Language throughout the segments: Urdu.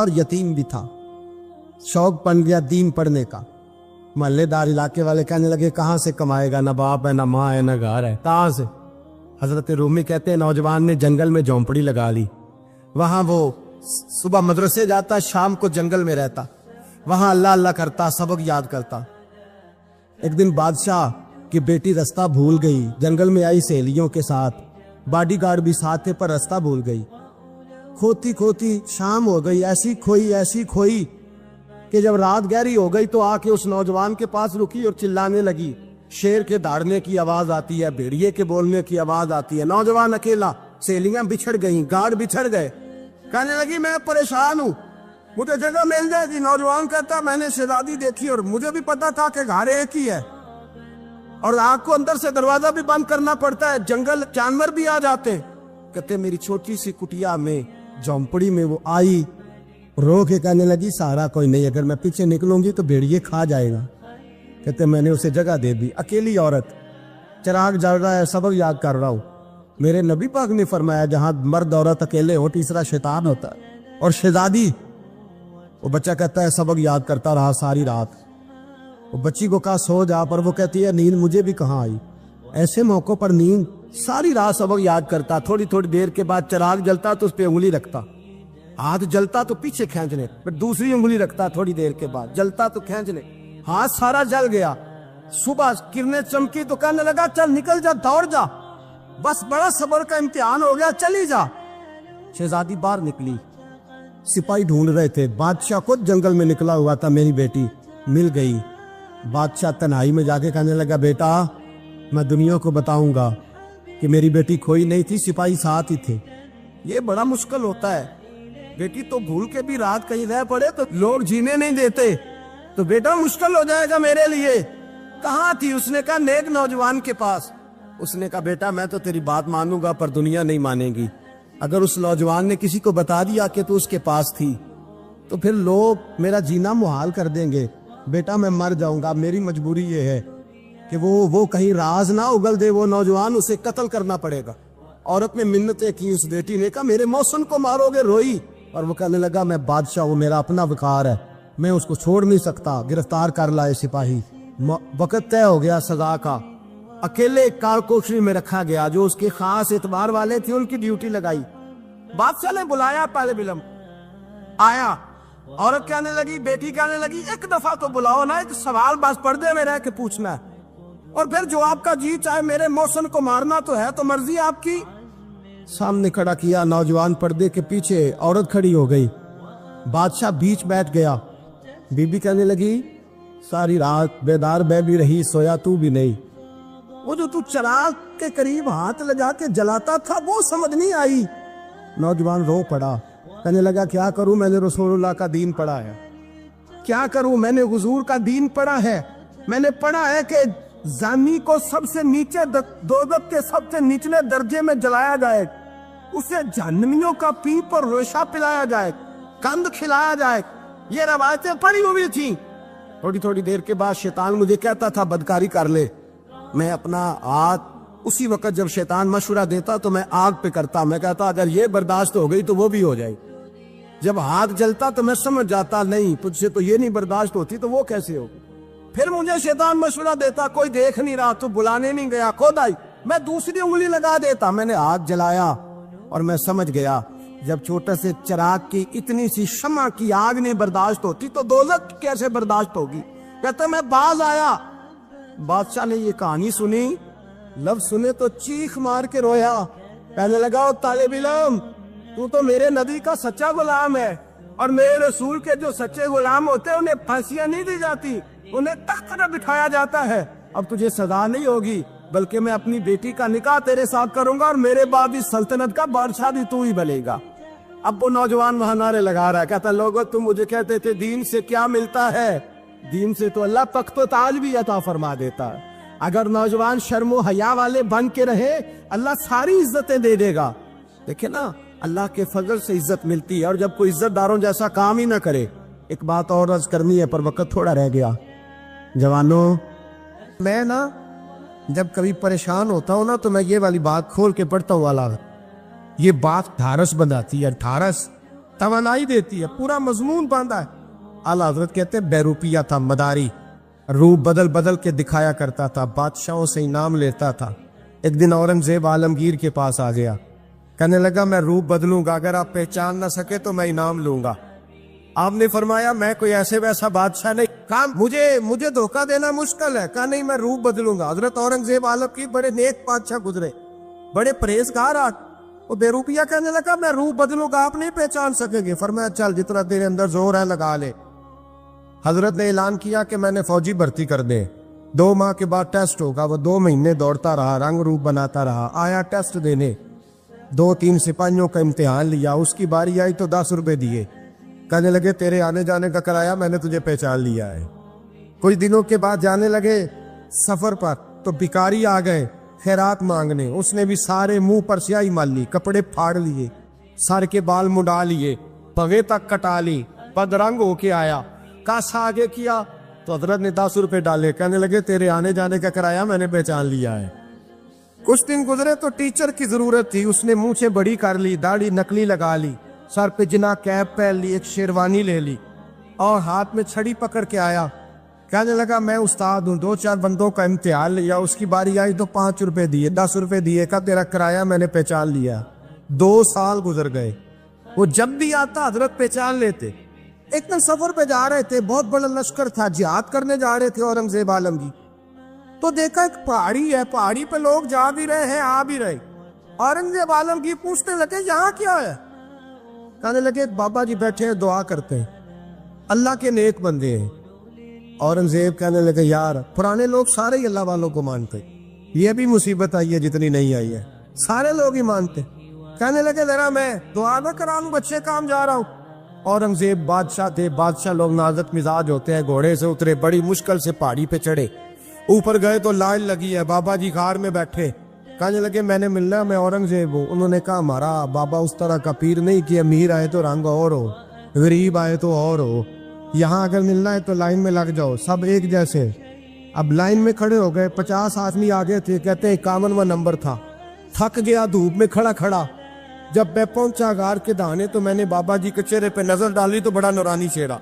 اور یتیم بھی تھا، شوق بن گیا دین پڑھنے کا۔ محلے دار علاقے والے کہنے لگے کہاں سے کمائے گا، نہ باپ ہے نہ ماں ہے نہ گھر ہے، کہاں سے؟ حضرت رومی کہتے ہیں نوجوان نے جنگل میں جھونپڑی لگا لی، وہاں وہ صبح مدرسے جاتا، شام کو جنگل میں رہتا، وہاں اللہ اللہ کرتا، سبق یاد کرتا۔ ایک دن بادشاہ کی بیٹی رستہ بھول گئی، جنگل میں آئی سہیلیوں کے ساتھ، باڈی گارڈ بھی ساتھ تھے، پر رستہ بھول گئی۔ کھوتی کھوتی شام ہو گئی، ایسی کھوئی کہ جب رات گہری ہو گئی تو آ کے اس نوجوان کے پاس رکی اور چلانے لگی۔ شیر کے دھاڑنے کی آواز آتی ہے، بھیڑیے کے بولنے کی آواز آتی ہے، نوجوان اکیلا، سہیلیاں بچھڑ گئیں، گارڈ بچھڑ گئے۔ کہنے لگی میں پریشان ہوں، مجھے جگہ مل جائے گی۔ نوجوان کہتا میں نے شہزادی دیکھی اور مجھے بھی پتا تھا کہ گھر ایک ہی ہے، اور آگ کو اندر سے دروازہ بھی بند کرنا پڑتا ہے، جنگل جانور بھی آ جاتے ہیں۔ کہتے میری چھوٹی سی کٹیا میں، جھونپڑی میں وہ آئی، رو کے کہنے لگی سہارا کوئی نہیں، اگر میں پیچھے نکلوں گی تو بھیڑیے کھا جائے گا۔ کہتے میں نے اسے جگہ دے دی، اکیلی عورت، چراغ جل رہا ہے، سبق یاد کر رہا ہوں۔ میرے نبی پاک نے فرمایا جہاں مرد عورت اکیلے ہو تیسرا شیطان ہوتا ہے۔ اور شہزادی، وہ بچہ کہتا ہے سبق یاد کرتا رہا ساری رات۔ وہ بچی کو کہا سو جا، پر وہ کہتی ہے نیند مجھے بھی کہاں آئی۔ ایسے موقع پر نیند، ساری رات سبق یاد کرتا، تھوڑی دیر کے بعد چراغ جلتا تو اس پہ انگلی رکھتا، ہاتھ جلتا تو پیچھے کھینچ لے، پھر دوسری انگلی رکھتا، تھوڑی دیر کے بعد جلتا تو کھینچ لے، ہاتھ سارا جل گیا۔ صبح کرنیں چمکی تو کہنے لگا چل نکل جا، دوڑ جا، بس بڑا صبر کا امتحان ہو گیا، چلی جا۔ شہزادی باہر نکلی، سپاہی ڈھونڈ رہے تھے، بادشاہ خود جنگل میں نکلا ہوا تھا، میری بیٹی مل گئی۔ بادشاہ تنہائی میں جا کے کہنے لگا بیٹا میں دنیا کو بتاؤں گا کہ میری بیٹی کھوئی نہیں تھی، سپاہی ساتھ ہی تھے۔ یہ بڑا مشکل ہوتا ہے، بیٹی تو بھول کے بھی رات کہیں رہ پڑے تو لوگ جینے نہیں دیتے، تو بیٹا مشکل ہو جائے گا میرے لیے۔ کہاں تھی؟ اس نے کہا نیک نوجوان کے پاس۔ اس نے کہا بیٹا میں تو تیری بات مانوں گا پر دنیا نہیں مانے گی، اگر اس نوجوان نے کسی کو بتا دیا کہ تو اس کے پاس تھی تو پھر لوگ میرا جینا محال کر دیں گے، بیٹا میں مر جاؤں گا، میری مجبوری یہ ہے کہ وہ کہیں راز نہ اگل دے وہ نوجوان، اسے قتل کرنا پڑے گا۔ عورت نے منتیں کی، اس بیٹی نے کہا میرے محسن کو مارو گے، روئی، اور وہ کہنے لگا میں بادشاہ، وہ میرا اپنا وقار ہے، میں اس کو چھوڑ نہیں سکتا، گرفتار کر لائے سپاہی۔ وقت طے ہو گیا سزا کا، اکیلے کارکوشری میں رکھا گیا، جو اس کے خاص اعتبار والے تھے ان کی ڈیوٹی لگائی۔ بادشاہ نے بلایا طالب علم، آیا، عورت کہنے لگی، بیٹی کہنے لگی ایک دفعہ تو بلاؤ نا، ایک سوال بس پردے میں رہ کے پوچھنا ہے، اور پھر جو آپ کا جی چاہے، میرے محسن کو مارنا تو ہے تو مرضی آپ کی۔ سامنے کھڑا کیا نوجوان، پردے کے پیچھے عورت کھڑی ہو گئی، بادشاہ بیچ بیٹھ گیا۔ بی بی کہنے لگی ساری رات بیدار میں بھی رہی، سویا تو بھی نہیں، وہ جو تو چراغ کے قریب ہاتھ لگا کے جلاتا تھا وہ سمجھ نہیں آئی۔ نوجوان رو پڑا، کہنے لگا کیا کروں، میں نے رسول اللہ کا دین پڑھا ہے، کیا کروں، میں نے حضور کا دین پڑھا ہے، میں نے پڑھا ہے کہ زانی کو سب سے نیچے دوزخ کے سب سے نچلے درجے میں جلایا جائے، اسے جہنمیوں کا پیپ اور ریشہ پلایا جائے، کند کھلایا جائے، یہ روایتیں پڑھی ہوئی تھیں۔ تھوڑی دیر کے بعد شیطان مجھے کہتا تھا بدکاری کر لے، میں اپنا ہاتھ اسی وقت جب شیطان مشورہ دیتا تو میں آگ پہ کرتا، میں کہتا اگر یہ برداشت ہو گئی تو وہ بھی ہو جائے، جب ہاتھ جلتا تو میں سمجھ جاتا نہیں تجھ سے تو یہ نہیں برداشت ہوتی تو وہ کیسے ہوگی۔ پھر مجھے شیطان مشورہ دیتا کوئی دیکھ نہیں رہا تو بلانے نہیں گیا، خود آئی، میں دوسری انگلی لگا دیتا، میں نے ہاتھ جلایا اور میں سمجھ گیا جب چھوٹے سے چراغ کی اتنی سی شمع کی آگ نہیں برداشت ہوتی تو دوزخ کیسے برداشت ہوگی۔ کہتا میں باز آیا، بادشاہ نے یہ کہانی سنی، لفظ سنے تو چیخ مار کے رویا، کہنے لگا او طالب علم تو میرے نبی کا سچا غلام ہے، اور میرے رسول کے جو سچے غلام ہوتے ہیں انہیں پھانسیاں نہیں دی جاتی، انہیں تخت پر بٹھایا جاتا ہے، اب تجھے سزا نہیں ہوگی بلکہ میں اپنی بیٹی کا نکاح تیرے ساتھ کروں گا اور میرے بعد اس سلطنت کا بادشاہ بھی تو ہی بنے گا۔ اب وہ نوجوان وہاں نعرے لگا رہا ہے، کہتا لوگوں تم مجھے کہتے تھے دین سے کیا ملتا ہے، دین سے تو اللہ تخت و تاج بھی عطا فرما دیتا ہے، اگر نوجوان شرم و حیا والے بن کے رہے اللہ ساری عزتیں دے دے گا۔ دیکھیں نا اللہ کے فضل سے عزت ملتی ہے، اور جب کوئی عزت داروں جیسا کام ہی نہ کرے۔ ایک بات اور عرض کرنی ہے پر وقت تھوڑا رہ گیا۔ جوانوں، میں نا جب کبھی پریشان ہوتا ہوں نا تو میں یہ والی بات کھول کے پڑھتا ہوں، والا یہ بات ڈھارس بندھاتی ہے، ڈھارس توانائی دیتی ہے, پورا مضمون باندھا ہے. اعلیٰ حضرت کہتے ہیں بیروپیہ تھا, مداری, روح بدل بدل کے دکھایا کرتا تھا, بادشاہوں سے انعام لیتا تھا. ایک دن اورنگزیب عالمگیر کے پاس آ گیا, کہنے لگا میں روح بدلوں گا, اگر آپ پہچان نہ سکے تو میں انعام لوں گا. آپ نے فرمایا میں کوئی ایسے ویسا بادشاہ نہیں, کہا مجھے دھوکہ دینا مشکل ہے. کہا نہیں, میں روح بدلوں گا. حضرت اورنگزیب عالمگیر بڑے نیک بادشاہ گزرے, بڑے پرہیزگار. وہ بیروپیہ کہنے لگا میں روح بدلوں گا, آپ نہیں پہچان سکیں گے. فرمایا چل جتنا تیرے اندر زور ہے لگا لے. حضرت نے اعلان کیا کہ میں نے فوجی بھرتی کر دے, 2 ماہ کے بعد ٹیسٹ ہوگا. وہ 2 مہینے دوڑتا رہا, رنگ روپ بناتا رہا, آیا ٹیسٹ دینے, 2-3 سپاہیوں کا امتحان لیا. اس کی باری آئی تو 10 روپے دیے, کہنے لگے تیرے آنے جانے کا کرایہ میں نے تجھے پہچان لیا ہے. کچھ دنوں کے بعد جانے لگے سفر پر, تو بھکاری آ گئے خیرات مانگنے. اس نے بھی سارے منہ پر سیاہی مال لی, کپڑے پھاڑ لیے, سر کے بال مڈا لیے, پگے تک کٹا لی, بدرنگ ہو کے آیا. کاسا آگے کیا تو حضرت نے 10 روپے ڈالے, کہنے لگے تیرے آنے جانے کا کرایہ میں نے پہچان لیا ہے. کچھ دن گزرے تو ٹیچر کی ضرورت تھی, اس نے منہ سے بڑی کر لی, داڑھی نکلی لگا لی, سر پہ جنا کیپ پہن لی, ایک شیروانی لے لی اور ہاتھ میں چھڑی پکڑ کے آیا. کہنے لگا میں استاد ہوں, 2-4 بندوں کا امتحان لیا, اس کی باری آئی تو 5 روپے دیے, 10 روپے دیے, کا تیرا کرایہ میں نے پہچان لیا. 2 سال گزر گئے. وہ جب بھی آتا حضرت پہچان لیتے. ایک دن سفر پہ جا رہے تھے, بہت بڑا لشکر تھا, جہاد کرنے جا رہے تھے اورنگزیب عالمگیر. تو دیکھا ایک پہاڑی ہے, پہاڑی پہ لوگ جا بھی رہے ہیں آ بھی رہے. اورنگزیب عالمگیر پوچھنے لگے یہاں کیا ہے؟ کہنے لگے بابا جی بیٹھے ہیں دعا کرتے ہیں, اللہ کے نیک بندے ہیں. اورنگزیب کہنے لگے یار پرانے لوگ سارے ہی اللہ والوں کو مانتے, یہ بھی مصیبت آئی ہے جتنی نہیں آئی ہے, سارے لوگ ہی مانتے. کہنے لگے ذرا میں دعا نہ کرا لوں, بچے کام جا رہا ہوں. اورنگزیب بادشاہ تھے, بادشاہ لوگ نازک مزاج ہوتے ہیں. گھوڑے سے اترے, بڑی مشکل سے پہاڑی پہ چڑھے, اوپر گئے تو لائن لگی ہے, بابا جی غار میں بیٹھے. کہنے لگے میں نے ملنا, میں اورنگزیب ہوں. انہوں نے کہا ہمارا بابا اس طرح کا پیر نہیں کہ امیر آئے تو رنگ اور ہو, غریب آئے تو اور ہو, یہاں اگر ملنا ہے تو لائن میں لگ جاؤ, سب ایک جیسے. اب لائن میں کھڑے ہو گئے, 50 آدمی آگے تھے, کہتے ہیں 51واں نمبر تھا. تھک گیا دھوپ میں کھڑا کھڑا. جب میں پہنچا غار کے دہانے تو میں نے بابا جی کے چہرے پہ نظر ڈالی تو بڑا نورانی چہرہ,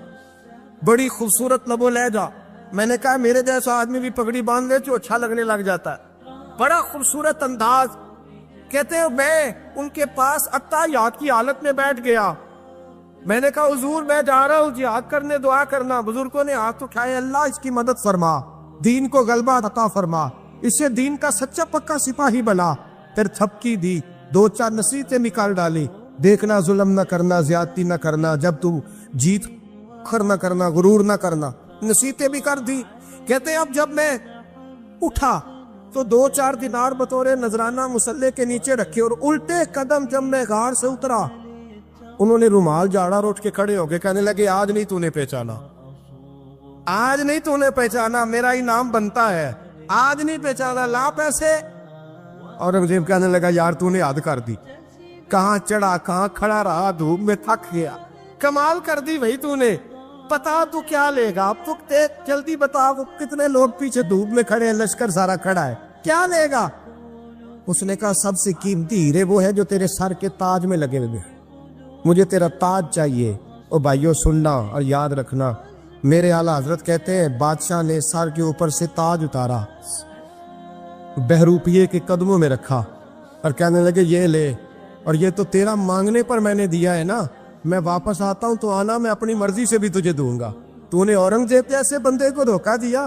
بڑی خوبصورت لب و لہجہ. میں نے کہا میرے جیسا آدمی بھی پگڑی باندھ لے تو اچھا لگنے لگ جاتا ہے, بڑا خوبصورت انداز. کہتے ہیں میں ان کے پاس اتحیات کی حالت میں بیٹھ گیا. میں نے کہا حضور میں جا رہا ہوں جہاد کرنے, دعا کرنا. بزرگوں نے ہاتھ اٹھائے, اللہ اس کی مدد فرما, دین کو غلبہ عطا فرما, اسے دین کا سچا پکا سپاہی بنا. پھر تھپکی دی, 2-4 نصیحتیں نکال ڈالی. دیکھنا ظلم نہ کرنا, زیادتی نہ کرنا, جب تم جیت کر نہ کرنا, غرور نہ کرنا. نصیحتیں بھی کر دی. کہتے ہیں اب جب میں اٹھا تو 2-4 دینار بطور نذرانہ مسلح کے نیچے رکھے, اور الٹے قدم جب میں غار سے اترا انہوں نے رومال جاڑا اور اٹھ کے کھڑے ہو گئے. کہنے لگے آج نہیں تو نے پہچانا, آج نہیں تو نے پہچانا, میرا انعام بنتا ہے, آج نہیں پہچانا, لا پیسے. اورنگزیب کہنے لگا یار تو نے حد کر دی, کہاں چڑھا کہاں کھڑا رہا, دھوپ میں تھک گیا, کمال کر دی بھائی تو نے. پتا تو کیا لے گا, اب تو جلدی بتا, وہ کتنے لوگ پیچھے دھوپ میں کھڑے ہیں, لشکر سارا کھڑا ہے, کیا لے گا؟ اس نے کہا سب سے قیمتی ہیرے وہ ہے جو تیرے سر کے تاج میں لگے ہوئے, مجھے تیرا تاج چاہیے. او بھائیو سننا اور یاد رکھنا, میرے اعلیٰ حضرت کہتے ہیں بادشاہ نے سر کے اوپر سے تاج اتارا, بہروپیے کے قدموں میں رکھا اور کہنے لگے یہ لے, اور یہ تو تیرا مانگنے پر میں نے دیا ہے نا, میں واپس آتا ہوں تو آنا میں اپنی مرضی سے بھی تجھے دوں گا. تو نے اورنگزیب جیسے بندے کو دھوکہ دیا,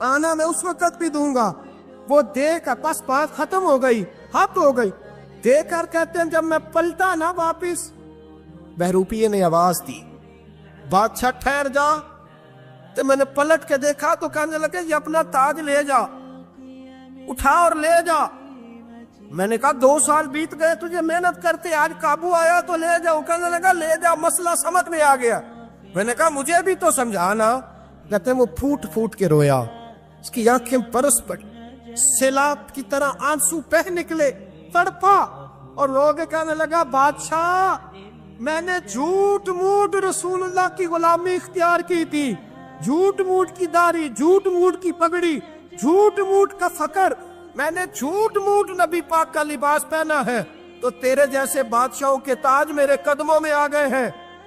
آنا میں اس وقت بھی دوں گا. وہ دیکھ بس بات ختم ہو گئی, حد ہو گئی. دیکھ کر کہتے ہیں جب میں پلٹا نا واپس, بہروپیے نے آواز دی بادشاہ ٹھہر جا. تو میں نے پلٹ کے دیکھا تو کہنے لگے یہ اپنا تاج لے جا, اٹھا اور لے جا. میں نے کہا 2 سال بیت گئے تجھے محنت کرتے, آج قابو آیا تو لے جاؤ. کہنے لگا لے جا, مسئلہ سمجھ میں آ گیا. میں نے کہا مجھے بھی تو سمجھانا. کہتے ہیں وہ پھوٹ پھوٹ کے رویا, اس کی آنکھیں برس پڑی, سیلاب کی طرح آنسو بہہ نکلے, تڑپا. اور لوگ کہنے لگا بادشاہ میں نے جھوٹ موٹ رسول اللہ کی غلامی اختیار کی تھی, جھوٹ موٹ کی داڑھی, جھوٹ موٹ کی پگڑی, جھوٹ موٹ کا فقر, میں نے جھوٹ موٹ نبی پاک کا لباس پہنا ہے, تو تیرے جیسے بادشاہوں کے تاج میرے قدموں میں آ گئے ہیں.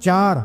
4।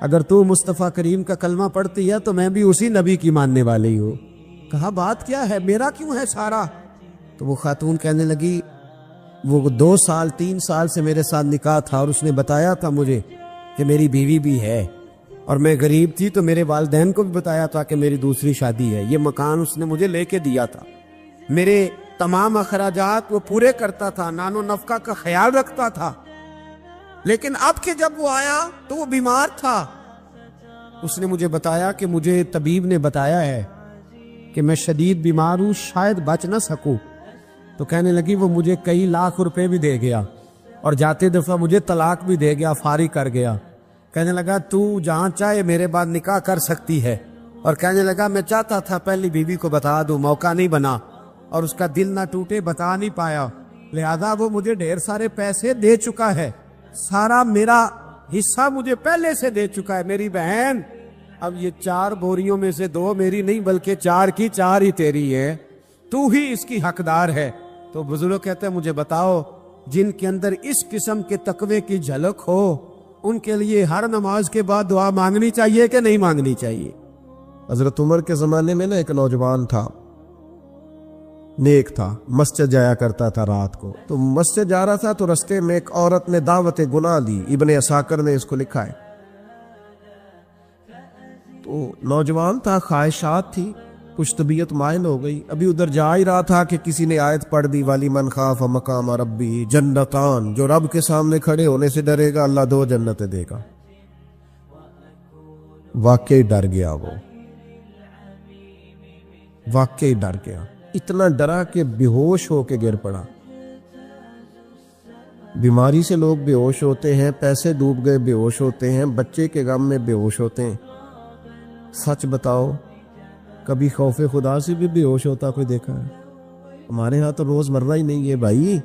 اگر تو مصطفیٰ کریم کا کلمہ پڑھتی ہے تو میں بھی اسی نبی کی ماننے والی ہوں۔ کہا بات کیا ہے، میرا کیوں ہے سارا؟ تو وہ خاتون کہنے لگی وہ 2 سال 3 سال سے میرے ساتھ نکاح تھا اور اس نے بتایا تھا مجھے کہ میری بیوی بھی ہے، اور میں غریب تھی تو میرے والدین کو بھی بتایا تھا کہ میری دوسری شادی ہے۔ یہ مکان اس نے مجھے لے کے دیا تھا، میرے تمام اخراجات وہ پورے کرتا تھا، نان و نفقہ کا خیال رکھتا تھا، لیکن اب کہ جب وہ آیا تو وہ بیمار تھا۔ اس نے مجھے بتایا کہ مجھے طبیب نے بتایا ہے کہ میں شدید بیمار ہوں، شاید بچ نہ سکوں۔ تو کہنے لگی وہ مجھے کئی لاکھ روپے بھی دے گیا اور جاتے دفعہ مجھے طلاق بھی دے گیا، فارغ کر گیا۔ کہنے لگا تو جہاں چاہے میرے بعد نکاح کر سکتی ہے، اور کہنے لگا میں چاہتا تھا پہلی بیوی کو بتا دوں، موقع نہیں بنا اور اس کا دل نہ ٹوٹے، بتا نہیں پایا، لہذا وہ مجھے ڈھیر سارے پیسے دے چکا ہے، سارا میرا حصہ مجھے پہلے سے دے چکا ہے۔ میری بہن اب یہ 4 بوریوں میں سے 2 میری نہیں بلکہ 4 کی 4 ہی تیری ہے، تو ہی اس کی حقدار ہے۔ تو بزرگ کہتے ہیں مجھے بتاؤ جن کے اندر اس قسم کے تقوی کی جھلک ہو ان کے لیے ہر نماز کے بعد دعا مانگنی چاہیے کہ نہیں مانگنی چاہیے؟ حضرت عمر کے زمانے میں نا ایک نوجوان تھا، نیک تھا، مسجد جایا کرتا تھا رات کو، تو مسجد جا رہا تھا تو رستے میں ایک عورت نے دعوت گناہ دی، ابن عساکر نے اس کو لکھا ہے۔ تو نوجوان تھا، خواہشات تھی، کچھ طبیعت مائل ہو گئی، ابھی ادھر جا ہی رہا تھا کہ کسی نے آیت پڑھ دی والی من خاف مقام ربی جنتان، جو رب کے سامنے کھڑے ہونے سے ڈرے گا اللہ 2 جنتیں دے گا۔ واقعی ڈر گیا، وہ واقعی ڈر گیا، اتنا ڈرا کہ بے ہوش ہو کے گر پڑا۔ بیماری سے لوگ بے ہوش ہوتے ہیں، پیسے ڈوب گئے بے ہوش ہوتے ہیں، بچے کے غم میں بے ہوش ہوتے ہیں۔ سچ بتاؤ کبھی خوف خدا سے بھی بے ہوش ہوتا کوئی دیکھا ہے؟ ہمارے ہاں تو روز مرہ ہی نہیں ہے بھائی،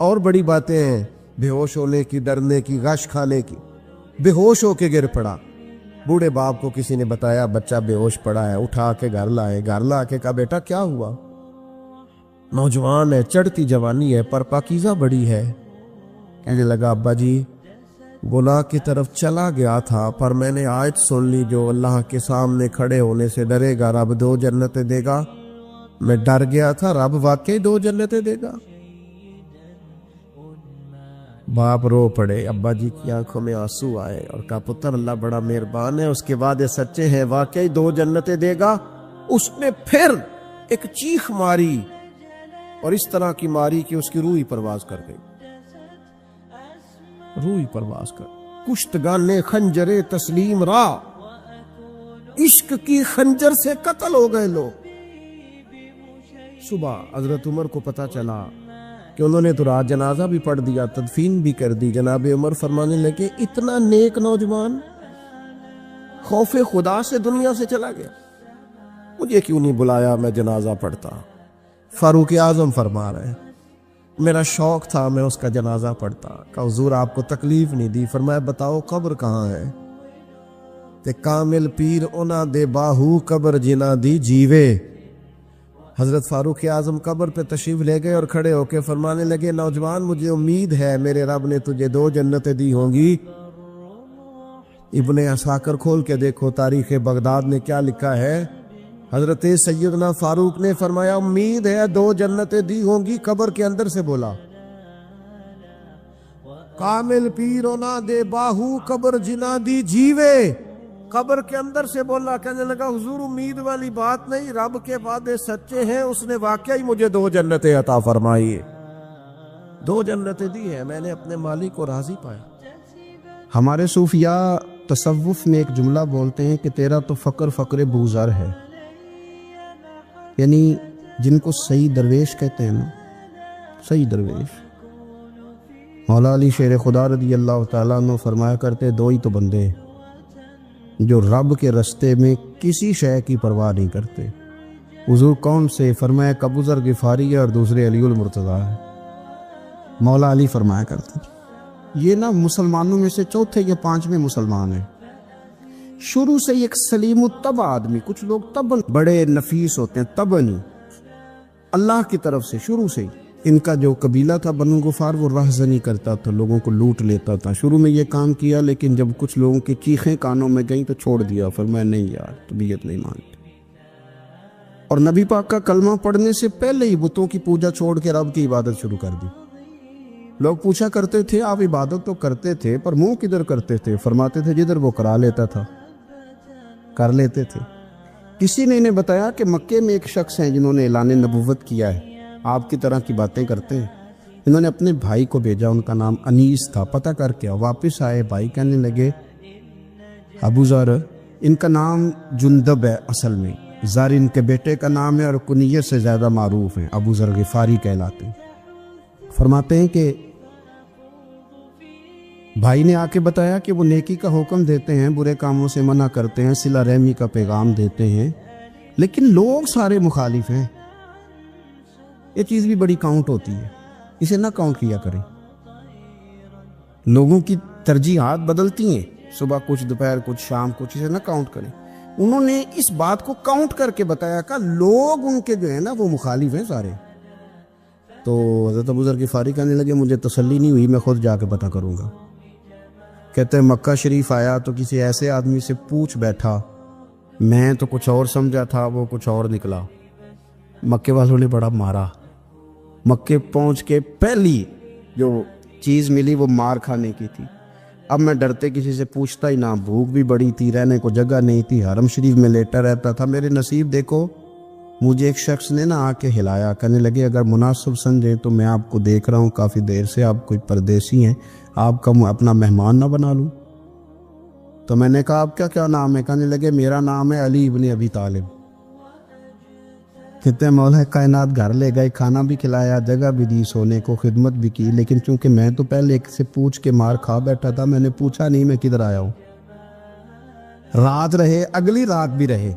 اور بڑی باتیں ہیں بے ہوش ہونے کی، ڈرنے کی، غش کھانے کی۔ بے ہوش ہو کے گر پڑا، بوڑھے باپ کو کسی نے بتایا بچہ بے ہوش پڑا ہے، اٹھا کے گھر لائے، گھر لا کے کہا بیٹا کیا ہوا؟ نوجوان ہے، چڑھتی جوانی ہے، پر پاکیزہ بڑی ہے۔ کہنے لگا ابا جی گناہ کی طرف چلا گیا تھا، پر میں نے آیت سن لی جو اللہ کے سامنے کھڑے ہونے سے ڈرے گا رب 2 جنتیں دے گا، میں ڈر گیا تھا، رب واقعی 2 جنتیں دے گا۔ باپ رو پڑے، ابا جی کی آنکھوں میں آنسو آئے اور کہا پتر اللہ بڑا مہربان ہے، اس کے وعدے سچے ہیں، واقعی 2 جنتیں دے گا۔ اس نے پھر ایک چیخ ماری اور اس طرح کی ماری کہ اس کی روح ہی پرواز کر گئی، روح پرواز کر، کشتگان خنجر تسلیم را، عشق کی خنجر سے قتل ہو گئے لوگ۔ صبح حضرت عمر کو پتا چلا کہ انہوں نے تو رات جنازہ بھی پڑھ دیا، تدفین بھی کر دی۔ جناب عمر فرمانے لگے اتنا نیک نوجوان خوف خدا سے دنیا سے چلا گیا، مجھے کیوں نہیں بلایا، میں جنازہ پڑھتا۔ فاروق اعظم فرما رہے ہیں میرا شوق تھا میں اس کا جنازہ پڑھتا۔ کہ حضور آپ کو تکلیف نہیں دی؟ فرمایا بتاؤ قبر کہاں ہے؟ تے کامل پیر اونا دے باہو قبر جنا دی جیوے۔ حضرت فاروق اعظم قبر پہ تشریف لے گئے اور کھڑے ہو کے فرمانے لگے نوجوان مجھے امید ہے میرے رب نے تجھے 2 جنتیں دی ہوں گی۔ ابن عساکر کھول کے دیکھو تاریخ بغداد نے کیا لکھا ہے۔ حضرت سیدنا فاروق نے فرمایا امید ہے 2 جنتیں دی ہوں گی، قبر کے اندر سے بولا کامل پیرونا دے باہو قبر جنا دی جیوے، قبر کے اندر سے بولا۔ کہنے لگا حضور امید والی بات نہیں، رب کے وعدے سچے ہیں، اس نے واقعی مجھے 2 جنتیں عطا فرمائی، 2 جنتیں دی ہیں، میں نے اپنے مالک کو راضی پایا۔ ہمارے صوفیاء تصوف میں ایک جملہ بولتے ہیں کہ تیرا تو فقر فقر بوزر ہے، یعنی جن کو صحیح درویش کہتے ہیں نا، صحیح درویش۔ مولا علی شیر خدا رضی اللہ تعالیٰ عنہ فرمایا کرتے 2 ہی تو بندے جو رب کے رستے میں کسی شے کی پرواہ نہیں کرتے۔ حضور کون سے؟ فرمایا ابو ذر غفاری ہے اور دوسرے علی المرتضیٰ ہے۔ مولا علی فرمایا کرتے یہ نا مسلمانوں میں سے 4 یا 5ویں مسلمان ہیں، شروع سے ایک سلیم الطبع آدمی، کچھ لوگ طبعاً بڑے نفیس ہوتے ہیں، طبعاً ہی اللہ کی طرف سے شروع سے ہی ان کا جو قبیلہ تھا بنو غفار وہ راہزنی کرتا تھا، لوگوں کو لوٹ لیتا تھا۔ شروع میں یہ کام کیا، لیکن جب کچھ لوگوں کی چیخیں کانوں میں گئیں تو چھوڑ دیا، فرمایا نہیں یار طبیعت نہیں مانتی۔ اور نبی پاک کا کلمہ پڑھنے سے پہلے ہی بتوں کی پوجا چھوڑ کے رب کی عبادت شروع کر دی۔ لوگ پوچھا کرتے تھے آپ عبادت تو کرتے تھے پر منہ کدھر کرتے تھے؟ فرماتے تھے جدھر وہ کرا لیتا تھا کر لیتے تھے۔ کسی نے انہیں بتایا کہ مکے میں ایک شخص ہیں جنہوں نے اعلان نبوت کیا ہے، آپ کی طرح کی باتیں کرتے ہیں۔ انہوں نے اپنے بھائی کو بھیجا، ان کا نام انیس تھا، پتہ کر کے واپس آئے، بھائی کہنے لگے ابو ذر، ان کا نام جندب ہے، اصل میں ذر ان کے بیٹے کا نام ہے اور کنیت سے زیادہ معروف ہیں، ابو ذر غفاری کہلاتے ہیں۔ فرماتے ہیں کہ بھائی نے آ کے بتایا کہ وہ نیکی کا حکم دیتے ہیں، برے کاموں سے منع کرتے ہیں، صلہ رحمی کا پیغام دیتے ہیں، لیکن لوگ سارے مخالف ہیں۔ یہ چیز بھی بڑی کاؤنٹ ہوتی ہے، اسے نہ کاؤنٹ کیا کریں۔ لوگوں کی ترجیحات بدلتی ہیں، صبح کچھ، دوپہر کچھ، شام کچھ، اسے نہ کاؤنٹ کریں۔ انہوں نے اس بات کو کاؤنٹ کر کے بتایا کہ لوگ ان کے جو ہے نا وہ مخالف ہیں سارے۔ تو حضرت ابو ذر غفاری کہنے لگے مجھے تسلی نہیں ہوئی، میں خود جا کے پتہ کروں گا۔ کہتے ہیں مکہ شریف آیا تو کسی ایسے آدمی سے پوچھ بیٹھا، میں تو کچھ اور سمجھا تھا، وہ کچھ اور نکلا۔ مکے والوں نے بڑا مارا۔ مکے پہنچ کے پہلی جو چیز ملی وہ مار کھانے کی تھی۔ اب میں ڈرتے کسی سے پوچھتا ہی نہ، بھوک بھی بڑی تھی، رہنے کو جگہ نہیں تھی، حرم شریف میں لیٹا رہتا تھا۔ میرے نصیب دیکھو، مجھے ایک شخص نے آ کے ہلایا، کہنے لگے اگر مناسب سمجھیں تو میں آپ کو دیکھ رہا ہوں کافی دیر سے، آپ کوئی پردیسی ہیں، آپ کا اپنا مہمان نہ بنا لوں؟ تو میں نے کہا آپ کا کیا نام ہے؟ کہنے لگے میرا نام ہے علی ابن ابی طالب۔ کہتے ہیں مولا کائنات گھر لے گئے، کھانا بھی کھلایا، جگہ بھی دی، سونے کو خدمت بھی کی، لیکن چونکہ میں تو پہلے ایک سے پوچھ کے مار کھا بیٹھا تھا، میں نے پوچھا نہیں میں کدھر آیا ہوں۔ رات رہے، اگلی رات بھی رہے،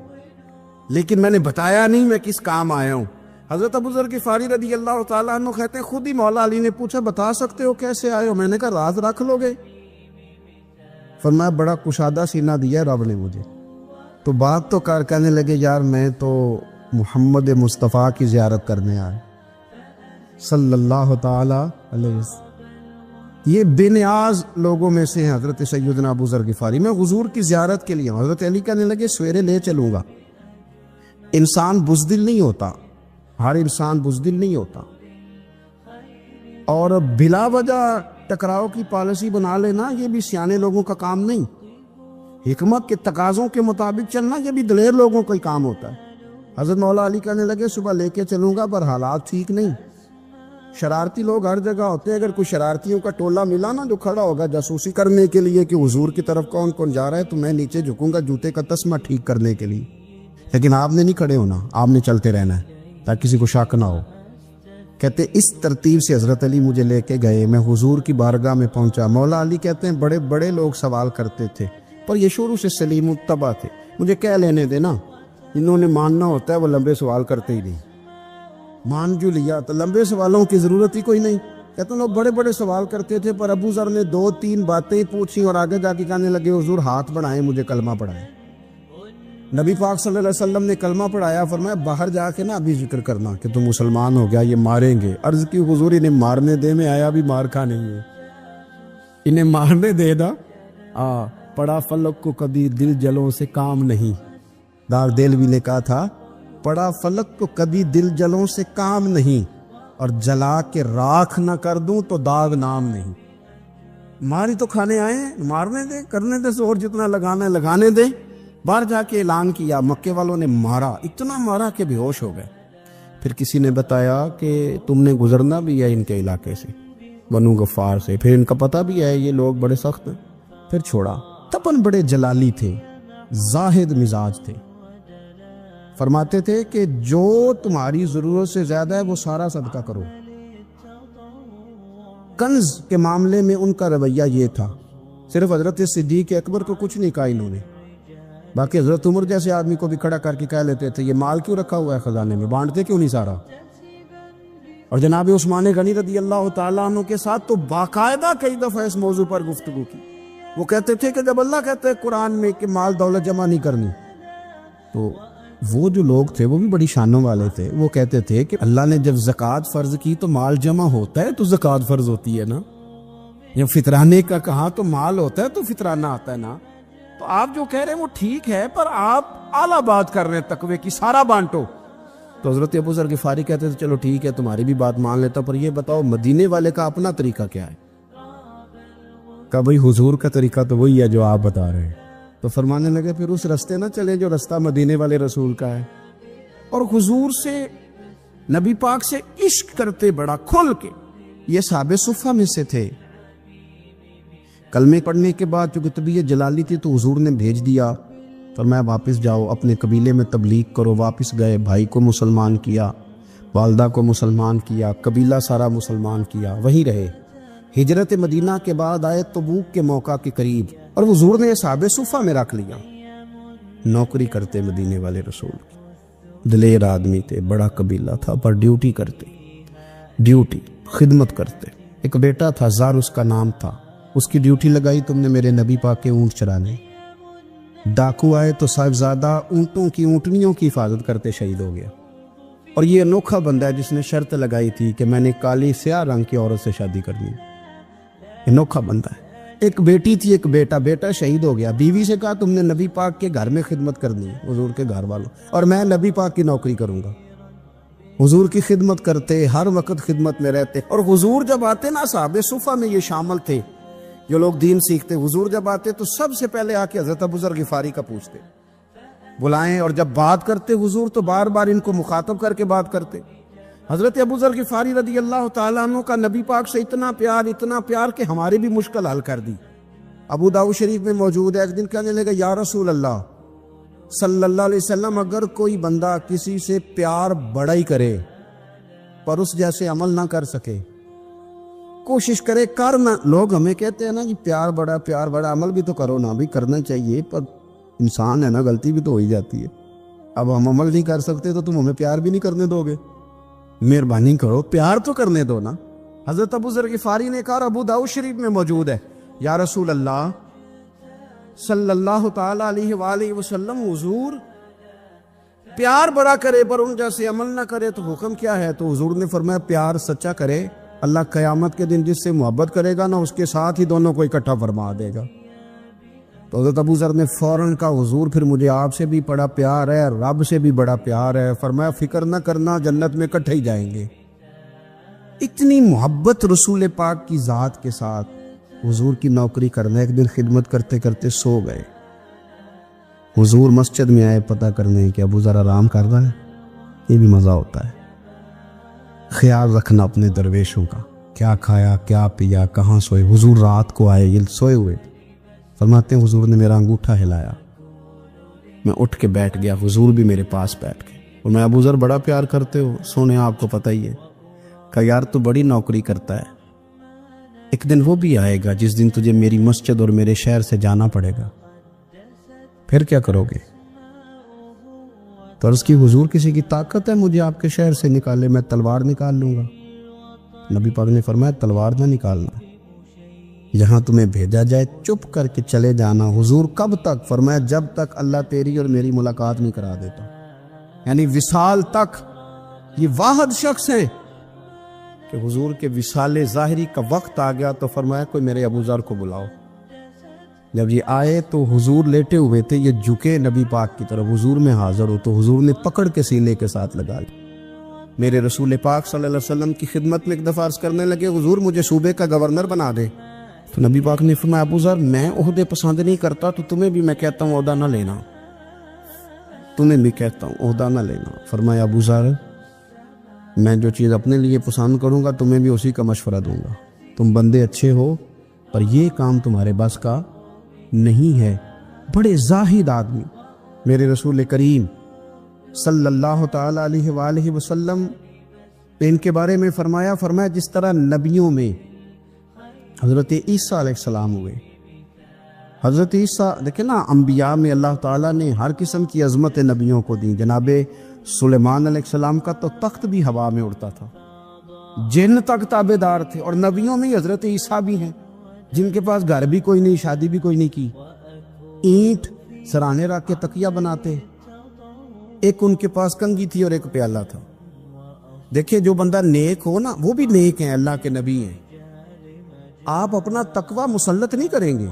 لیکن میں نے بتایا نہیں میں کس کام آیا ہوں۔ حضرت ابو ذر غفاری رضی اللہ تعالیٰ عنہ کہتے ہیں خود ہی مولا علی نے پوچھا بتا سکتے ہو کیسے آئے ہو؟ میں نے کہا راز رکھ لو گے؟ فرمایا بڑا کشادہ سینہ دیا رب نے مجھے، تو بات تو کر۔ کہنے لگے یار میں تو محمد مصطفیٰ کی زیارت کرنے آئے صلی اللہ تعالی علیہ وسلم۔ یہ بے نیاز لوگوں میں سے ہیں حضرت سیدنا ابو ذر غفاری۔ میں حضور کی زیارت کے لیے ہوں۔ حضرت علی کہنے لگے سویرے لے چلوں گا۔ انسان بزدل نہیں ہوتا، ہر انسان بزدل نہیں ہوتا، اور بلا وجہ ٹکراؤ کی پالیسی بنا لینا یہ بھی سیانے لوگوں کا کام نہیں۔ حکمت کے تقاضوں کے مطابق چلنا یہ بھی دلیر لوگوں کا ہی کام ہوتا ہے۔ حضرت مولا علی کہنے لگے صبح لے کے چلوں گا پر حالات ٹھیک نہیں، شرارتی لوگ ہر جگہ ہوتے ہیں، اگر کوئی شرارتیوں کا ٹولہ ملا نا جو کھڑا ہوگا جاسوسی کرنے کے لیے کہ حضور کی طرف کون کون جا رہا ہے، تو میں نیچے جھکوں گا جوتے کا تسمہ ٹھیک کرنے کے لیے، لیکن آپ نے نہیں کھڑے ہونا، آپ نے چلتے رہنا ہے تاکہ کسی کو شک نہ ہو۔ کہتے اس ترتیب سے حضرت علی مجھے لے کے گئے، میں حضور کی بارگاہ میں پہنچا۔ مولا علی کہتے ہیں بڑے بڑے لوگ سوال کرتے تھے پر یہ شروع سے سلیم الطبع تھے، مجھے کہہ لینے دینا، جنہوں نے ماننا ہوتا ہے وہ لمبے سوال کرتے ہی نہیں، مان جو لیا تو لمبے سوالوں کی ضرورت ہی کوئی نہیں۔ کہتے ہیں لوگ بڑے بڑے سوال کرتے تھے پر ابو ذر نے 2-3 باتیں پوچھی اور آگے جا کے کہنے لگے حضور ہاتھ بڑھائیں مجھے کلمہ پڑھائیں۔ نبی پاک صلی اللہ علیہ وسلم نے کلمہ پڑھایا، فرمایا باہر جا کے نا ابھی ذکر کرنا کہ تم مسلمان ہو گیا، یہ ماریں گے۔ عرض کی حضور انہیں مارنے دے، میں آیا بھی مار کھانے ہے، انہیں مارنے دے نا۔ پڑا فلک کو کبھی دل جلوں سے کام نہیں، دار دل بھی لکھا تھا، پڑا فلک کو کبھی دل جلوں سے کام نہیں، اور جلا کے راکھ نہ کر دوں تو داغ نام نہیں۔ ماری تو کھانے آئے ہیں، مارنے دے، کرنے دے، زور جتنا لگانا ہے لگانے دے۔ باہر جا کے اعلان کیا، مکے والوں نے مارا، اتنا مارا کہ بے ہوش ہو گئے۔ پھر کسی نے بتایا کہ تم نے گزرنا بھی ہے ان کے علاقے سے، بنو غفار سے، پھر ان کا پتہ بھی ہے یہ لوگ بڑے سخت ہیں۔ پھر چھوڑا۔ تپن بڑے جلالی تھے، زاہد مزاج تھے، فرماتے تھے کہ جو تمہاری ضرورت سے زیادہ ہے وہ سارا صدقہ کرو۔ کنز کے معاملے میں ان کا رویہ یہ تھا، صرف حضرت صدیق اکبر کو کچھ نہیں کہا انہوں نے، باقی حضرت عمر جیسے آدمی کو بھی کھڑا کر کے کہہ لیتے تھے یہ مال کیوں رکھا ہوا ہے خزانے میں، بانٹتے کیوں نہیں سارا؟ اور جناب عثمان غنی رضی اللہ تعالیٰ عنہ کے ساتھ تو باقاعدہ کئی دفعہ اس موضوع پر گفتگو کی۔ وہ کہتے تھے کہ جب اللہ کہتے ہیں قرآن میں کہ مال دولت جمع نہیں کرنی، تو وہ جو لوگ تھے وہ بھی بڑی شانوں والے تھے. وہ کہتے تھے کہ اللہ نے جب زکوٰۃ فرض کی تو مال جمع ہوتا ہے تو زکوٰۃ فرض ہوتی ہے نا. جب فطرانے کا کہا تو مال ہوتا ہے تو فطرانہ آتا ہے نا. تو آپ جو کہہ رہے ہیں وہ ٹھیک ہے، پر آپ اعلیٰ بات کر رہے ہیں تقوی کی، سارا بانٹو. تو حضرت ابو ذر غفاری کہتے تھے چلو ٹھیک ہے تمہاری بھی بات مان لیتا، پر یہ بتاؤ مدینے والے کا اپنا طریقہ کیا ہے؟ کہا بھائی حضور کا طریقہ تو وہی ہے جو آپ بتا رہے ہیں. تو فرمانے لگے پھر اس رستے نہ چلے جو رستہ مدینے والے رسول کا ہے. اور حضور سے، نبی پاک سے عشق کرتے بڑا کھل کے. یہ صحابہ صفہ میں سے تھے. کلمے پڑھنے کے بعد چونکہ طبیعت جلالی تھی تو حضور نے بھیج دیا، فرمایا واپس جاؤ اپنے قبیلے میں تبلیغ کرو. واپس گئے، بھائی کو مسلمان کیا، والدہ کو مسلمان کیا، قبیلہ سارا مسلمان کیا، وہیں رہے. ہجرت مدینہ کے بعد آئے تبوک کے موقع کے قریب، اور حضور نے صحابہ صفہ میں رکھ لیا. نوکری کرتے مدینے والے رسول کی، دلیر آدمی تھے، بڑا قبیلہ تھا، پر ڈیوٹی کرتے، ڈیوٹی خدمت کرتے. ایک بیٹا تھا زار اس کا نام تھا، اس کی ڈیوٹی لگائی تم نے میرے نبی پاک کے اونٹ چرانے. ڈاکو آئے تو صاحبزادہ اونٹوں کی، اونٹنیوں کی حفاظت کرتے شہید ہو گیا. اور یہ انوکھا بندہ ہے جس نے شرط لگائی تھی کہ میں نے کالی سیاہ رنگ کی عورت سے شادی کرنی. انوکھا بندہ ہے. ایک بیٹی تھی، ایک بیٹا، بیٹا شہید ہو گیا. بیوی سے کہا تم نے نبی پاک کے گھر میں خدمت کرنی ہے، حضور کے گھر والوں، اور میں نبی پاک کی نوکری کروں گا. حضور کی خدمت کرتے، ہر وقت خدمت میں رہتے. اور حضور جب آتے نا، صحابہ صفہ میں یہ شامل تھے جو لوگ دین سیکھتے. حضور جب آتے تو سب سے پہلے آ کے حضرت ابو ذر غفاری کا پوچھتے، بلائیں. اور جب بات کرتے حضور تو بار بار ان کو مخاطب کر کے بات کرتے. حضرت ابو ذر غفاری رضی اللہ تعالیٰ عنہ کا نبی پاک سے اتنا پیار کہ ہماری بھی مشکل حل کر دی. ابو داؤد شریف میں موجود ہے. ایک دن کہنے لگا یا رسول اللہ صلی اللہ علیہ وسلم، اگر کوئی بندہ کسی سے پیار بڑا ہی کرے پر اس جیسے عمل نہ کر سکے، کوشش کرے کرنا. لوگ ہمیں کہتے ہیں نا کہ پیار بڑا، عمل بھی تو کرو نا. بھی کرنا چاہیے، پر انسان ہے نا، غلطی بھی تو ہو ہی جاتی ہے. اب ہم عمل نہیں کر سکتے تو تم ہمیں پیار بھی نہیں کرنے دو گے؟ مہربانی کرو، پیار تو کرنے دو نا. حضرت ابو ذر غفاری نے کہا، ابو داؤد شریف میں موجود ہے، یا رسول اللہ صلی اللہ تعالی علیہ وآلہ وسلم، حضور پیار بڑا کرے پر ان جیسے عمل نہ کرے تو حکم کیا ہے؟ تو حضور نے فرمایا پیار سچا کرے، اللہ قیامت کے دن جس سے محبت کرے گا نا اس کے ساتھ ہی دونوں کو اکٹھا فرما دے گا. تو حضرت ابو ذر نے فوراً کہا، حضور پھر مجھے آپ سے بھی بڑا پیار ہے، رب سے بھی بڑا پیار ہے. فرمایا فکر نہ کرنا، جنت میں اکٹھے ہی جائیں گے. اتنی محبت رسول پاک کی ذات کے ساتھ. حضور کی نوکری کرنا. ایک دن خدمت کرتے کرتے سو گئے. حضور مسجد میں آئے پتہ کرنے کہ ابو ذر آرام کر رہا ہے. یہ بھی مزہ ہوتا ہے، خیال رکھنا اپنے درویشوں کا، کیا کھایا کیا پیا، کہاں سوئے. حضور رات کو آئے، یہ سوئے ہوئے. فرماتے ہیں حضور نے میرا انگوٹھا ہلایا، میں اٹھ کے بیٹھ گیا. حضور بھی میرے پاس بیٹھ گئے. اور میں ابو ذر بڑا پیار کرتے ہو، سونے آپ کو پتہ ہی ہے. کہا یار تو بڑی نوکری کرتا ہے، ایک دن وہ بھی آئے گا جس دن تجھے میری مسجد اور میرے شہر سے جانا پڑے گا، پھر کیا کرو گے؟ تو عرض کی حضور کسی کی طاقت ہے مجھے آپ کے شہر سے نکالے؟ میں تلوار نکال لوں گا. نبی پاک نے فرمایا تلوار نہ نکالنا، جہاں تمہیں بھیجا جائے چپ کر کے چلے جانا. حضور کب تک؟ فرمایا جب تک اللہ تیری اور میری ملاقات نہیں کرا دیتا، یعنی وصال تک. یہ واحد شخص ہیں کہ حضور کے وصال ظاہری کا وقت آ گیا تو فرمایا کوئی میرے ابو ذر کو بلاؤ. جب یہ آئے تو حضور لیٹے ہوئے تھے، یہ جھکے نبی پاک کی طرف، حضور میں حاضر ہو تو حضور نے پکڑ کے سینے کے ساتھ لگا لیا. میرے رسول پاک صلی اللہ علیہ وسلم کی خدمت میں ایک دفعہ عرض کرنے لگے، حضور مجھے صوبے کا گورنر بنا دے. تو نبی پاک نے فرمایا ابو ذر میں عہدے پسند نہیں کرتا، تو تمہیں بھی میں کہتا ہوں عہدہ نہ لینا، تمہیں بھی کہتا ہوں عہدہ نہ لینا. فرمایا ابو ذر میں جو چیز اپنے لیے پسند کروں گا تمہیں بھی اسی کا مشورہ دوں گا. تم بندے اچھے ہو پر یہ کام تمہارے بس کا نہیں ہے. بڑے زاہد آدمی. میرے رسول کریم صلی اللہ تعالی علیہ وآلہ وسلم ان کے بارے میں فرمایا جس طرح نبیوں میں حضرت عیسیٰ علیہ السلام ہوئے. حضرت عیسیٰ دیکھیں نا، انبیاء میں اللہ تعالیٰ نے ہر قسم کی عظمت نبیوں کو دی. جناب سلیمان علیہ السلام کا تو تخت بھی ہوا میں اڑتا تھا، جن تک تابع دار تھے. اور نبیوں میں حضرت عیسیٰ بھی ہیں جن کے پاس گھر بھی کوئی نہیں، شادی بھی کوئی نہیں کی، اینٹ سرانے رکھ کے تکیہ بناتے. ایک ان کے پاس کنگھی تھی اور ایک پیالہ تھا. دیکھیں جو بندہ نیک ہو نا وہ بھی نیک ہیں, اللہ کے نبی ہیں. آپ اپنا تقوی مسلط نہیں کریں گے,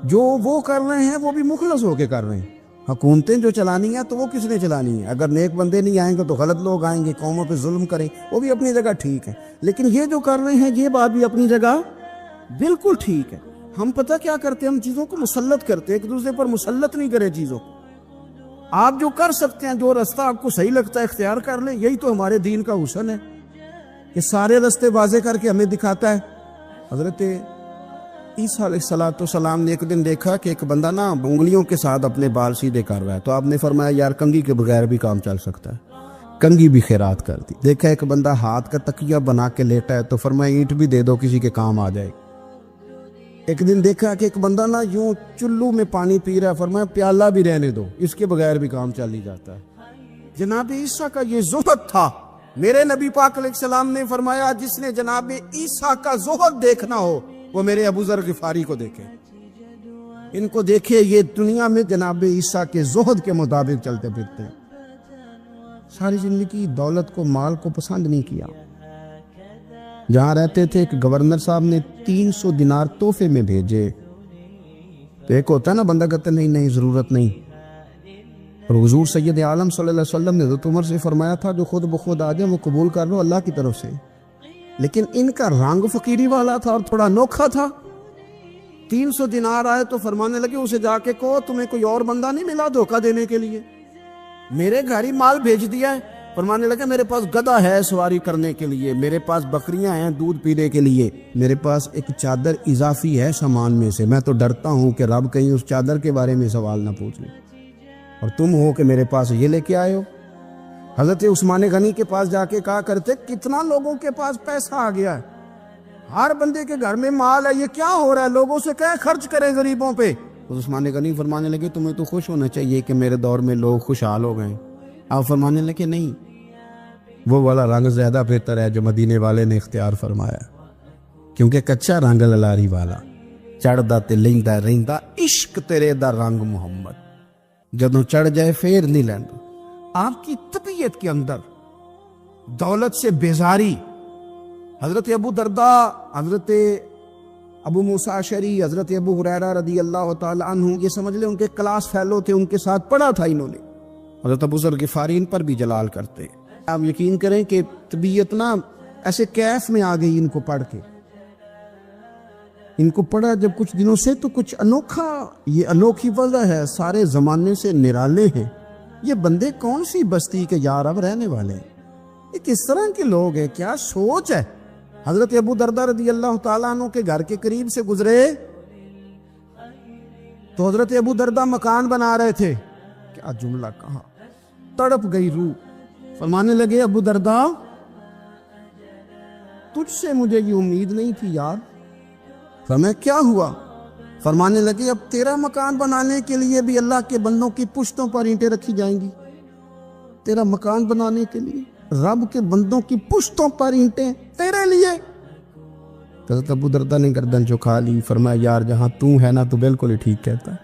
جو وہ کر رہے ہیں وہ بھی مخلص ہو کے کر رہے ہیں. حکومتیں جو چلانی ہیں تو وہ کس نے چلانی ہے؟ اگر نیک بندے نہیں آئیں گے تو غلط لوگ آئیں گے, قوموں پہ ظلم کریں, وہ بھی اپنی جگہ ٹھیک ہے. لیکن یہ جو کر رہے ہیں یہ بات بھی اپنی جگہ بالکل ٹھیک ہے. ہم پتہ کیا کرتے ہیں, ہم چیزوں کو مسلط کرتے ہیں, ایک دوسرے پر مسلط نہیں کرے چیزوں کو. آپ جو کر سکتے ہیں, جو رستہ آپ کو صحیح لگتا ہے اختیار کر لیں. یہی تو ہمارے دین کا حسن ہے, یہ سارے رستے واضح کر کے ہمیں دکھاتا ہے. حضرت عیسیٰ علیہ السلام نے ایک دن دیکھا کہ ایک بندہ نا انگلیوں کے ساتھ اپنے بال سیدھے کر رہا ہے, تو آپ نے فرمایا یار کنگھی کے بغیر بھی کام چل سکتا ہے. کنگھی بھی خیرات کر دی. دیکھا ایک بندہ ہاتھ کا تکیہ بنا کے لیٹا ہے, تو فرمایا اینٹ بھی دے دو, کسی کے کام آ جائے. ایک دن دیکھا کہ ایک بندہ نا یوں چلو میں پانی پی رہا ہے, فرمایا پیالہ بھی رہنے دو, اس کے بغیر بھی کام چل ہی جاتا ہے. جناب عیسیٰ کا یہ زہد تھا. میرے نبی پاک علیہ السلام نے فرمایا جس نے جناب عیسیٰ کا زہد دیکھنا ہو وہ میرے ابو ذر غفاری کو دیکھے. ان کو دیکھے, یہ دنیا میں جناب عیسیٰ کے زہد کے مطابق چلتے پھرتے ہیں. ساری زندگی دولت کو, مال کو پسند نہیں کیا. جہاں رہتے تھے ایک گورنر صاحب نے 300 دینار تحفے میں بھیجے. ایک ہوتا ہے نا بندہ کہتا ہے نہیں ضرورت نہیں. اور حضور سید عالم صلی اللہ علیہ وسلم نے حضرت عمر سے فرمایا تھا جو خود بخود آ جائے وہ قبول کر لو اللہ کی طرف سے. لیکن ان کا رنگ فقیری والا تھا اور تھوڑا انوکھا تھا. 300 دینار آئے تو فرمانے لگے اسے جا کے کہو تمہیں کوئی اور بندہ نہیں ملا دھوکہ دینے کے لیے, میرے گھر ہی مال بھیج دیا ہے. فرمانے لگے میرے پاس گدھا ہے سواری کرنے کے لیے, میرے پاس بکریاں ہیں دودھ پینے کے لیے, میرے پاس ایک چادر اضافی ہے سامان میں سے, میں تو ڈرتا ہوں کہ رب کہیں اس چادر کے بارے میں سوال نہ پوچھ لے, اور تم ہو کہ میرے پاس یہ لے کے آئے ہو. حضرت عثمان غنی کے پاس جا کے کہا کرتے کتنا لوگوں کے پاس پیسہ آ گیا ہے, ہر بندے کے گھر میں مال ہے, یہ کیا ہو رہا ہے, لوگوں سے کہیں خرچ کریں غریبوں پہ. عثمان غنی فرمانے لگے تمہیں تو خوش ہونا چاہیے کہ میرے دور میں لوگ خوشحال ہو گئے. آپ فرمانے لگے نہیں, وہ والا رنگ زیادہ بہتر ہے جو مدینے والے نے اختیار فرمایا, کیونکہ کچا رنگ للاری والا چڑھدا تے لیندا رہندا عشق تیرے دا رنگ محمد, جدوں چڑھ جائے پھر نہیں لیندا. آپ کی طبیعت کے اندر دولت سے بیزاری. حضرت ابو درداء, حضرت ابو موسیٰ اشعری, حضرت ابو ہریرہ رضی اللہ تعالی عنہ, یہ سمجھ لیں ان کے کلاس فیلو تھے, ان کے ساتھ پڑھا تھا انہوں نے. حضرت ابو ذر غفاری ان پر بھی جلال کرتے. آپ یقین کریں کہ طبیعت نا ایسے کیف میں آ گئی ان کو پڑھ کے. ان کو پڑھا جب کچھ دنوں سے تو کچھ انوکھا, یہ انوکھی وجہ ہے, سارے زمانے سے نرالے ہیں. یہ بندے کون سی بستی کے یار اب رہنے والے ہیں, یہ کس طرح کے لوگ ہیں, کیا سوچ ہے. حضرت ابو درداء رضی اللہ تعالیٰ عنہ کے گھر کے قریب سے گزرے تو حضرت ابو درداء مکان بنا رہے تھے. کیا جملہ کہا, تڑپ گئی روح. فرمانے لگے ابو درداء تجھ سے مجھے یہ امید نہیں تھی یار. فرمایا کیا ہوا؟ فرمانے لگے اب تیرا مکان بنانے کے لیے بھی اللہ کے بندوں کی پشتوں پر اینٹیں رکھی جائیں گی. تیرا مکان بنانے کے لیے رب کے بندوں کی پشتوں پر اینٹیں تیرے لیے. حضرت ابو درداء نے گردن جھکا لی. فرمایا یار جہاں تو ہے نا تو بالکل ہی ٹھیک کہتا ہے.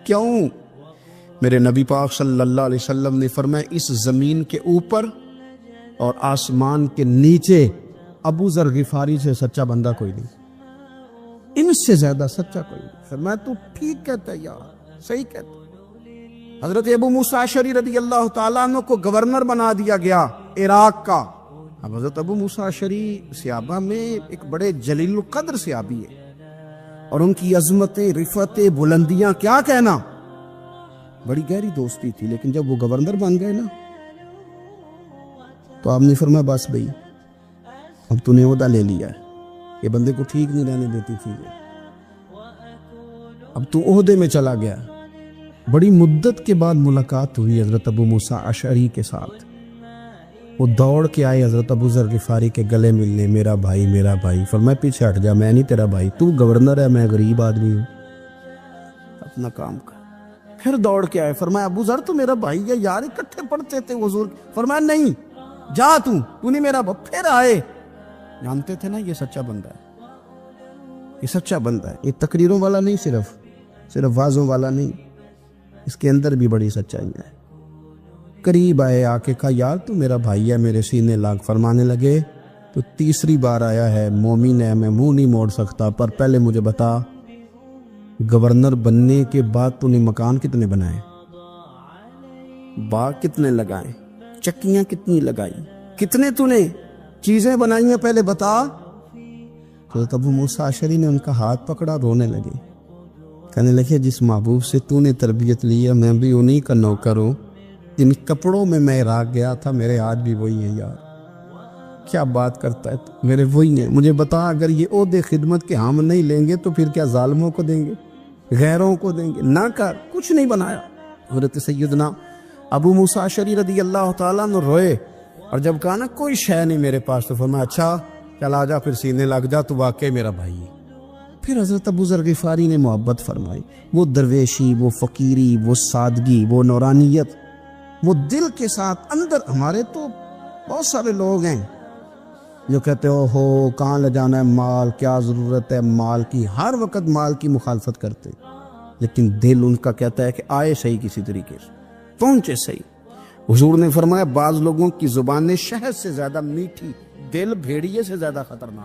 کیوں؟ میرے نبی پاک صلی اللہ علیہ وسلم نے فرمایا اس زمین کے اوپر اور آسمان کے نیچے ابو ذر غفاری سے سچا بندہ کوئی نہیں, ان سے زیادہ سچا کوئی نہیں. فرمایا تو ٹھیک کہتا ہے یار, صحیح کہتا. حضرت ابو موسیٰ اشعری رضی اللہ تعالیٰ عنہ کو گورنر بنا دیا گیا عراق کا. اب حضرت ابو موسیٰ اشعری صحابہ میں ایک بڑے جلیل القدر صحابی ہے, اور ان کی عظمتیں, رفعتیں, بلندیاں کیا کہنا, بڑی گہری دوستی تھی. لیکن جب وہ گورنر بن گئے نا تو آپ نے فرمایا بس بھئی اب تو نے عہدہ لے لیا ہے, یہ بندے کو ٹھیک نہیں رہنے دیتی تھی, اب تو عہدے میں چلا گیا. بڑی مدت کے بعد ملاقات ہوئی حضرت ابو موسیٰ اشعری کے ساتھ. وہ دوڑ کے آئے حضرت ابو ذر غفاری کے گلے ملنے, میرا بھائی میرا بھائی. فرمایا پیچھے ہٹ جا, میں نہیں تیرا بھائی, تو گورنر ہے, میں غریب آدمی ہوں, اپنا کام کر. پھر دوڑ کے آئے. فرمایا ابو ذر تو میرا بھائی ہے یار, اکٹھے پڑھتے تھے حضور. فرمایا نہیں جا, تو نہیں میرا بھائی. پھر آئے. جانتے تھے نا یہ سچا بندہ ہے, یہ سچا بندہ ہے, یہ تقریروں والا نہیں, صرف وعظوں والا نہیں, اس کے اندر بھی بڑی سچائی ہے. قریب آئے، آ کے کہا یار تو میرا بھائی ہے، میرے سینے لاگ۔ فرمانے لگے تو تیسری بار آیا ہے، مومن ہے، میں منہ نہیں موڑ سکتا، پر پہلے مجھے بتا گورنر بننے کے بعد تو نے مکان کتنے بنائے، باغ کتنے لگائے، چکیاں کتنی لگائی، کتنے تو نے چیزیں بنائی ہیں، پہلے بتا۔ تو ابو موسیٰ اشعری نے ان کا ہاتھ پکڑا، رونے لگے، کہنے لگے جس محبوب سے تو نے تربیت لی ہے میں بھی انہی کا نوکر ہوں، جن کپڑوں میں میں عراق گیا تھا میرے آج بھی وہی ہیں یار۔ کیا بات کرتا ہے تو میرے وہی ہیں، مجھے بتا اگر یہ عہدے خدمت کے ہم نہیں لیں گے تو پھر کیا ظالموں کو دیں گے، غیروں کو دیں گے؟ نہ کر، کچھ نہیں بنایا۔ حضرت سیدنا ابو موسیٰ اشعری رضی اللہ تعالیٰ عنہ روئے، اور جب کہا نا کوئی شے نہیں میرے پاس، تو فرمایا اچھا چل آ جا، پھر سینے لگ جا، تو واقعی میرا بھائی ہے۔ پھر حضرت ابو ذر غفاری نے محبت فرمائی، وہ درویشی، وہ فقیری، وہ سادگی، وہ نورانیت، وہ دل کے ساتھ اندر۔ ہمارے تو بہت سارے لوگ ہیں جو کہتے ہو کہاں لے جانا ہے مال، کیا ضرورت ہے مال کی، ہر وقت مال کی مخالفت کرتے، لیکن دل ان کا کہتا ہے کہ آئے صحیح، کسی طریقے سے پہنچے صحیح۔ حضور نے فرمایا بعض لوگوں کی زبانیں شہد سے زیادہ میٹھی، دل بھیڑیے سے زیادہ خطرناک۔